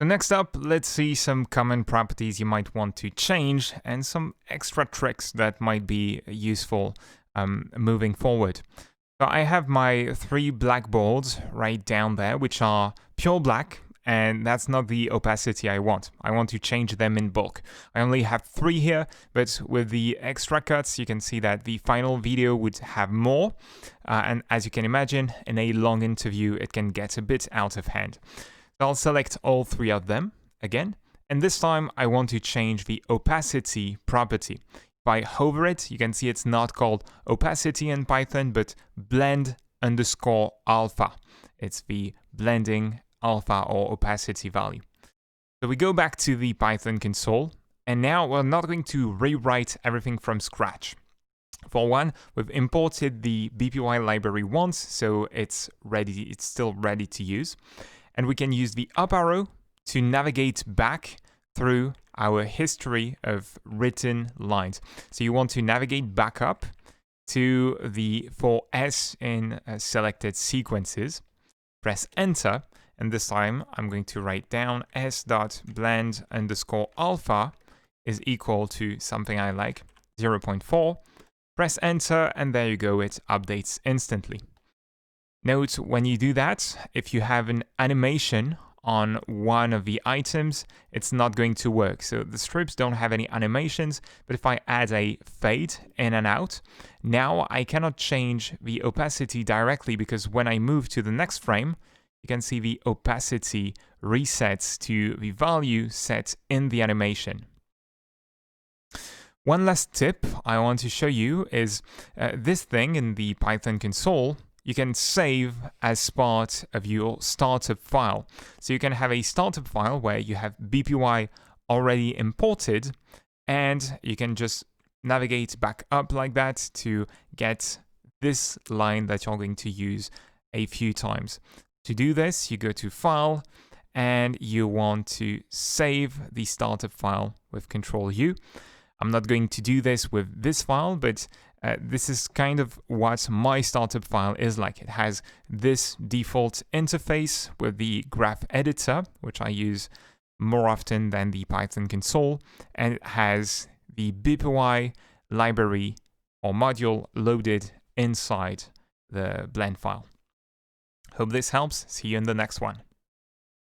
So next up, let's see some common properties you might want to change and some extra tricks that might be useful moving forward. So I have my 3 black boards right down there, which are pure black, and that's not the opacity I want. I want to change them in bulk. I only have 3 here, but with the extra cuts, you can see that the final video would have more. And as you can imagine, in a long interview, it can get a bit out of hand. So I'll select all 3 of them again, and this time I want to change the opacity property. If I hover it, you can see it's not called opacity in Python, but blend_alpha. It's the blending alpha or opacity value. So we go back to the Python console, and now we're not going to rewrite everything from scratch. For one, we've imported the BPY library once, so it's ready. It's still ready to use. And we can use the up arrow to navigate back through our history of written lines. So you want to navigate back up to the for S in selected sequences. Press enter, and this time I'm going to write down s.blend_alpha is equal to something I like, 0.4. Press enter, and there you go, it updates instantly. Note when you do that, if you have an animation on one of the items, it's not going to work. So the strips don't have any animations, but if I add a fade in and out, now I cannot change the opacity directly because when I move to the next frame, you can see the opacity resets to the value set in the animation. One last tip I want to show you is this thing in the Python console. You can save as part of your startup file. So you can have a startup file where you have BPY already imported, and you can just navigate back up like that to get this line that you're going to use a few times. To do this, you go to File, and you want to save the startup file with Ctrl-U. I'm not going to do this with this file, but this is kind of what my startup file is like. It has this default interface with the graph editor, which I use more often than the Python console, and it has the BPY library or module loaded inside the blend file. Hope this helps. See you in the next one.